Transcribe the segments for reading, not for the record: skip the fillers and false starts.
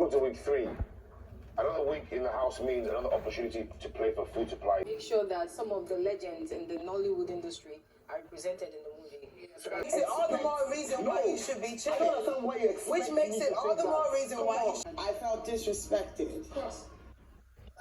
Welcome to week 3. Another week in the house means another opportunity to play for food supply. Make sure that some of the legends in the Nollywood industry are represented in the movie. Makes it all the more reason why you should be chilling. Which makes it all the more reason why you should. I felt disrespected.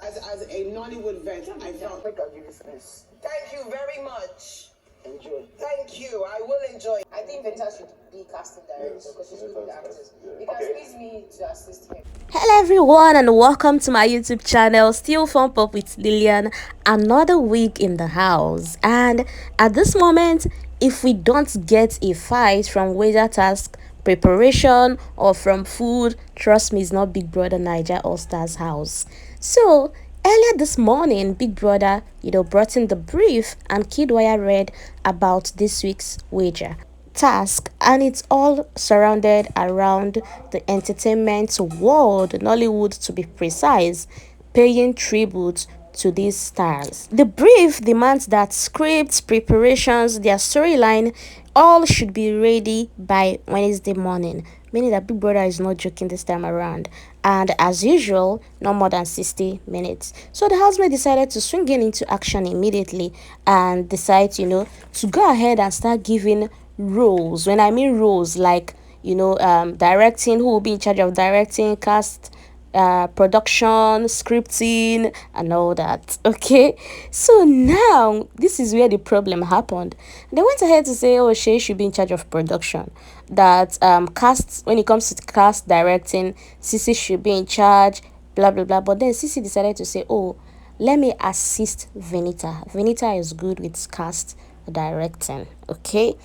As a Nollywood vet, I felt like I'll give you this. Thank you very much. Enjoy. Thank you. I will enjoy. I think Venita should be casting director because she's good with actors. You can squeeze me to assist him. Hello everyone and welcome to my YouTube channel, Still Fun Pop with Lillian. Another week in the house, and at this moment, if we don't get a fight from weather task preparation or from food, trust me, it's not Big Brother Niger All Stars house. So earlier this morning, Big Brother, brought in the brief and Kidwire read about this week's wager task, and it's all surrounded around the entertainment world, Nollywood to be precise, paying tribute to these stars. The brief demands that scripts, preparations, their storyline, all should be ready by Wednesday morning, meaning that Big Brother is not joking this time around, and as usual, no more than 60 minutes. So the housemate decided to swing into action immediately and decide, to go ahead and start giving roles. When I mean roles, like directing, who will be in charge of directing, cast, production, scripting and all that. Okay, so now this is where the problem happened. They went ahead to say, oh, Shay should be in charge of production, that cast, when it comes to cast directing, Ceec should be in charge, blah blah blah. But then Ceec decided to say, oh, let me assist Venita is good with cast directing. Okay,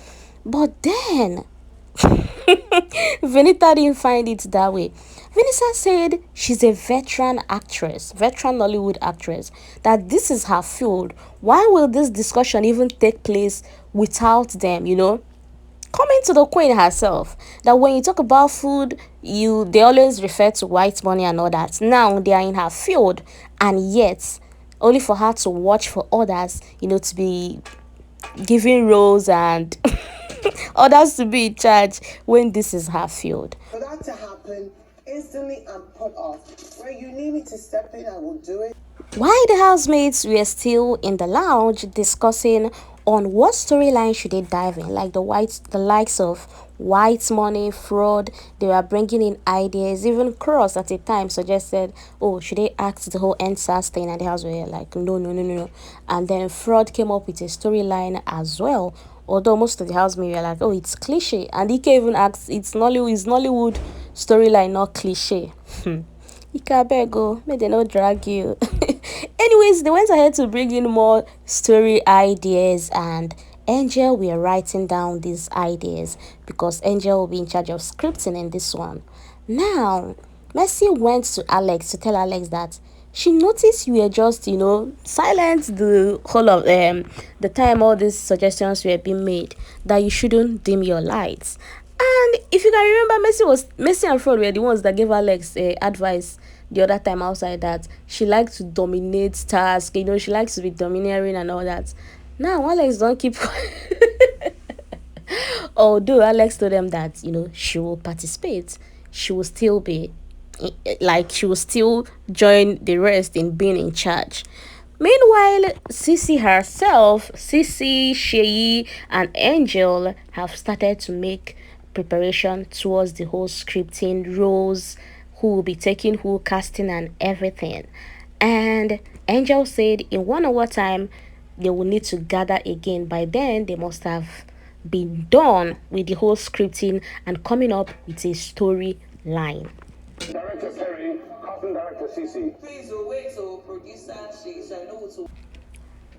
but then Venita didn't find it that way. Venita said she's a veteran Nollywood actress, that this is her field. Why will this discussion even take place without them, coming to the queen herself, that when you talk about food, they always refer to white money and all that. Now they are in her field, and yet only for her to watch for others, to be giving roles and others to be in charge when this is her field. For that to happen, instantly I'm put off. Where you need me to step in, I will do it. While the housemates were still in the lounge discussing on what storyline should they dive in, like the likes of white money, fraud, they were bringing in ideas. Even Cross at a time suggested, oh, should they act the whole NSAS thing? And the house were like, no. And then Fraud came up with a storyline as well. Although most of the housemates were like, oh, it's cliche. And Ike even asked, it's Nollywood storyline, not cliche. Ika bego, may they not drag you. Anyways, they went ahead to bring in more story ideas, and Angel were writing down these ideas because Angel will be in charge of scripting in this one. Now, Mercy went to Alex to tell Alex that she noticed you were just, silent the whole of the time all these suggestions were being made, that you shouldn't dim your lights. And if you can remember, Mercy and Fraud were the ones that gave Alex advice the other time outside, that she likes to dominate tasks, she likes to be domineering and all that. Now Alex don't keep although Alex told them that she will participate, she will still be she will still join the rest in being in charge. Meanwhile, Ceec herself, Shay and Angel have started to make preparation towards the whole scripting, roles, who will be taking who, casting and everything. And Angel said in 1 hour time they will need to gather again. By then they must have been done with the whole scripting and coming up with a storyline. Director Perry, casting director Ceec. Please wait till producer I know to.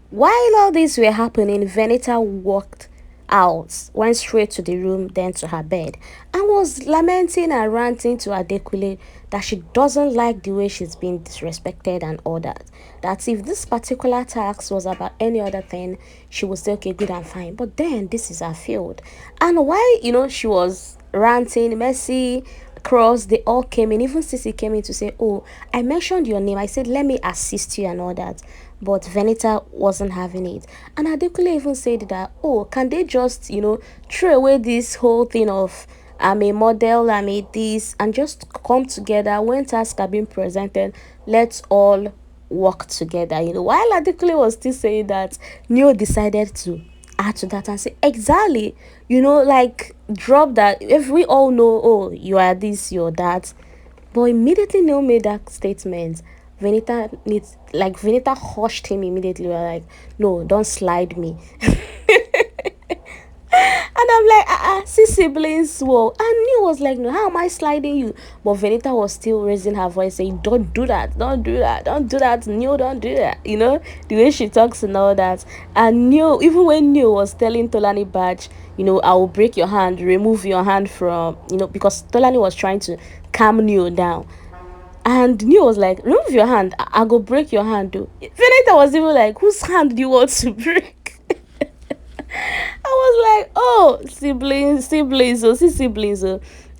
While all this were happening, Venita walked out, went straight to the room, then to her bed, and was lamenting and ranting to Adekunle that she doesn't like the way she's being disrespected and all that. That if this particular task was about any other thing, she would say, okay, good and fine. But then this is her field. And while, she was ranting, Mercy, Cross, they all came in. Even Ceec came in to say, oh, I mentioned your name. I said, let me assist you and all that. But Venita wasn't having it. And Adekunle even said that, oh, can they just, throw away this whole thing of I'm a model, I'm a this, and just come together. When tasks are being presented, let's all work together. You know, while Adekunle was still saying that, Neo decided to add to that and say, exactly, you know, like drop that. If we all know, oh, you are this, you're that. But immediately Neo made that statement, Venita hushed him immediately. We were like, no, don't slide me. And I'm like, see siblings, whoa. And Neo was like, no, how am I sliding you? But Venita was still raising her voice, saying, don't do that, don't do that, don't do that, Neo, don't do that. You know, the way she talks and all that. And Neo, even when Neo was telling Tolani Badge, you know, I will break your hand, remove your hand from, you know, because Tolani was trying to calm Neo down. And Neo was like, remove your hand, I go break your hand, though. Venita was even like, whose hand do you want to break? I was like, oh, siblings, oh, see siblings, oh.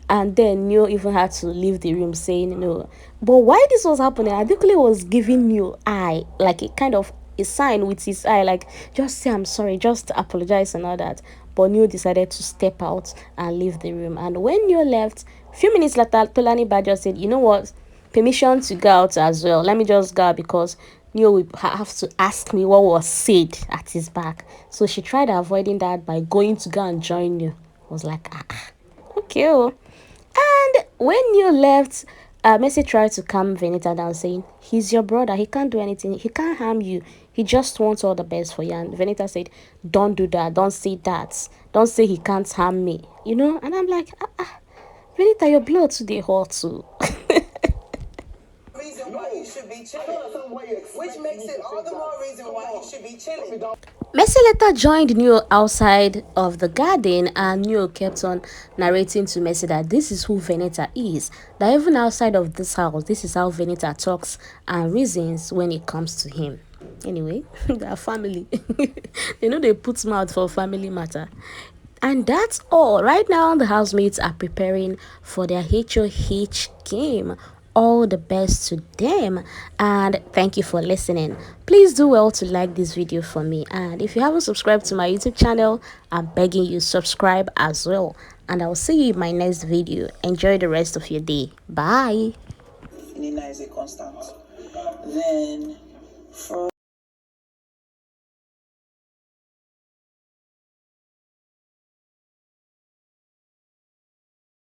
And then Neo even had to leave the room saying no. But why this was happening, Adekunle was giving Neo eye, like a kind of a sign with his eye, like, just say I'm sorry, just apologize and all that. But Neo decided to step out and leave the room. And when Neo left, a few minutes later, Tolani Badger said, you know what, permission to go out as well. Let me just go out because Neo will have to ask me what was said at his back. So she tried avoiding that by going to go and join Neo. I was like, okay. Oh. And when Neo left, Messi tried to calm Venita down, saying, he's your brother, he can't do anything, he can't harm you, he just wants all the best for you. And Venita said, don't do that, don't say that, don't say he can't harm me, you know. And I'm like, Venita, your blood today hot too. Reason why you should be chilling, which makes it all the more reason why you should be chilling. Messi later joined Neo outside of the garden, and Neo kept on narrating to Messi that this is who Venita is, that even outside of this house, this is how Venita talks and reasons when it comes to him. Anyway, they are family. They know they put mouth for family matter. And that's all. Right now, the housemates are preparing for their HOH game. All the best to them, and thank you for listening. Please do well to like this video for me, and if you haven't subscribed to my YouTube channel, I'm begging you subscribe as well. And I'll see you in my next video. Enjoy the rest of your day. Bye. Nina is a constant. Then from